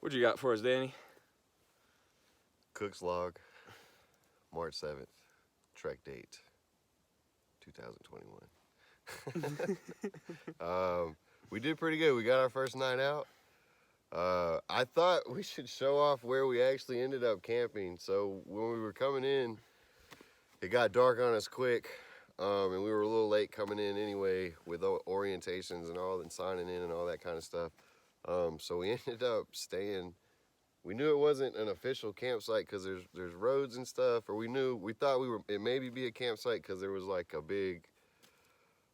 What you got for us, Danny? Cook's Log, March 7th, trek date, 2021. We did pretty good. We got our first night out. I thought we should show off where we actually ended up camping. So when we were coming in, it got dark on us quick, and we were a little late coming in anyway with orientations and all, and signing in and all that kind of stuff. So we ended up staying. We knew it wasn't an official campsite because there's roads and stuff, or we thought it maybe be a campsite because there was like a big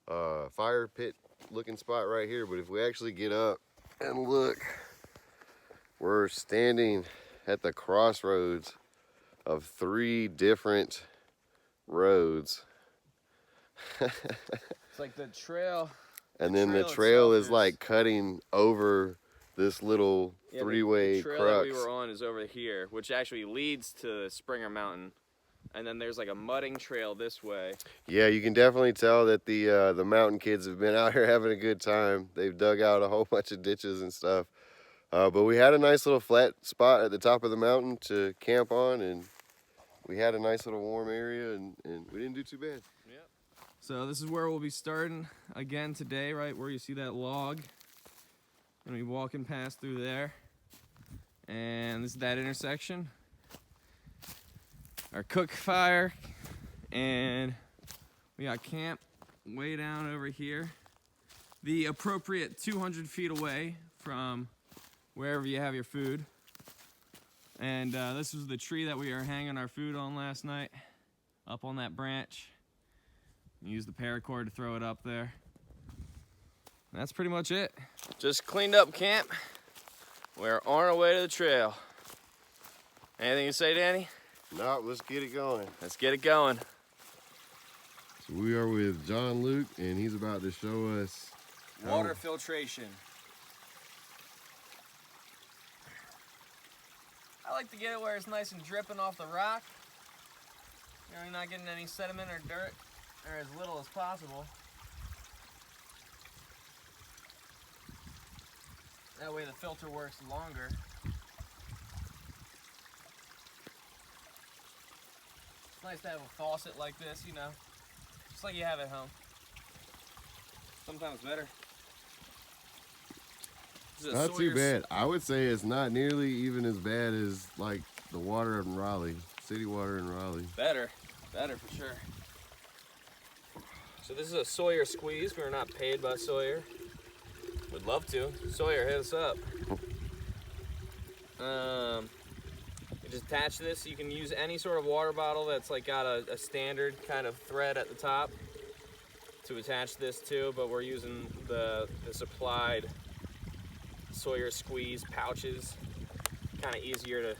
fire pit looking spot right here. But if we actually get up and look, we're standing at the crossroads of 3 different roads. It's like the trail. And then the trail is like cutting over this little 3-way the trail crux. that we were on is over here, which actually leads to Springer Mountain. And then there's like a mudding trail this way. Yeah, you can definitely tell that the mountain kids have been out here having a good time. They've dug out a whole bunch of ditches and stuff. But we had a nice little flat spot at the top of the mountain to camp on, and we had a nice little warm area, and we didn't do too bad. Yep. So this is where we'll be starting again today, right where you see that log. Gonna be walking past through there. And this is that intersection. Our cook fire, and we got camp way down over here. The appropriate 200 feet away from wherever you have your food. And this was the tree that we were hanging our food on last night, up on that branch. Use the paracord to throw it up there. And that's pretty much it. Just cleaned up camp. We're on our way to the trail. Anything to say, Danny? No, let's get it going. Let's get it going. So we are with John Luke, and he's about to show us water filtration. I like to get it where it's nice and dripping off the rock. You know, you're not getting any sediment or dirt, or as little as possible. That way the filter works longer. It's nice to have a faucet like this, you know, just like you have at home. Sometimes better. Not too bad. I would say it's not nearly even as bad as like the water in Raleigh, city water in Raleigh. Better for sure. So this is a Sawyer squeeze. We're not paid by Sawyer. Would love to. Sawyer, hit us up. You just attach this. You can use any sort of water bottle that's like got a standard kind of thread at the top to attach this to, but we're using the supplied Sawyer squeeze pouches. Kind of easier to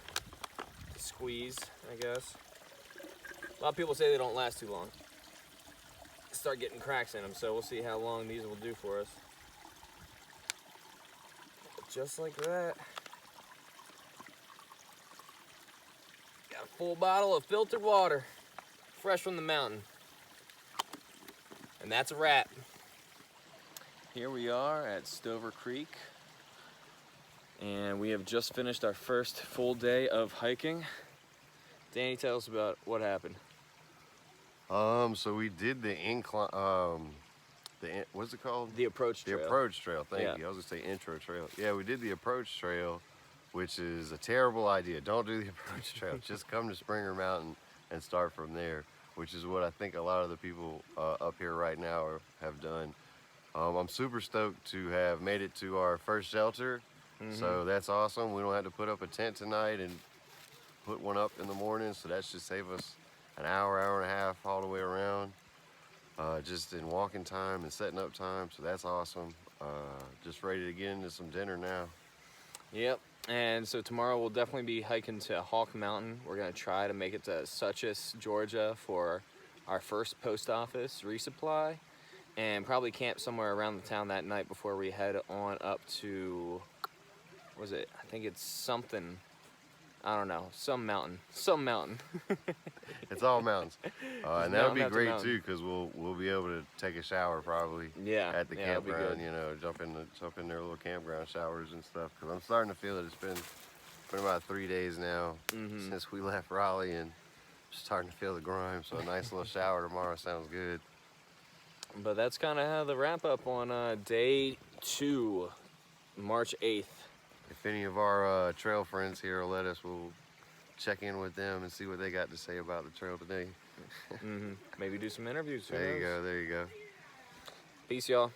squeeze, I guess. A lot of people say they don't last too long. Start getting cracks in them, so we'll see how long these will do for us. Just like that. Got a full bottle of filtered water, fresh from the mountain. And that's a wrap. Here we are at Stover Creek. And we have just finished our first full day of hiking. Danny, tell us about what happened. So we did the incline, what's it called? The approach trail. The approach trail, thank Yeah. you. I was gonna say intro trail. Yeah, we did the approach trail, which is a terrible idea. Don't do the approach trail. Just come to Springer Mountain and start from there, which is what I think a lot of the people up here right now have done. I'm super stoked to have made it to our first shelter. So that's awesome. We don't have to put up a tent tonight and put one up in the morning, so that should save us an hour and a half all the way around, just in walking time and setting up time, so that's awesome. Just ready to get into some dinner now. Yep, and so tomorrow we'll definitely be hiking to Hawk Mountain. We're gonna try to make it to Suchess, Georgia for our first post office resupply, and probably camp somewhere around the town that night before we head on up to, what was it? I think it's something I don't know, some mountain. Some mountain. It's all mountains, and that'll be mountain after great mountain. too, because we'll be able to take a shower probably. Yeah, At the yeah, it'll be campground, good. you know, jump in their little campground showers and stuff. Because I'm starting to feel that it's been about 3 days now since we left Raleigh, and starting to feel the grime. So a nice little shower tomorrow sounds good. But that's kind of how the wrap up on day 2, March 8th. If any of our trail friends here will let us, we'll check in with them and see what they got to say about the trail today. Maybe do some interviews. Who There you knows? go. There you go. Peace, y'all.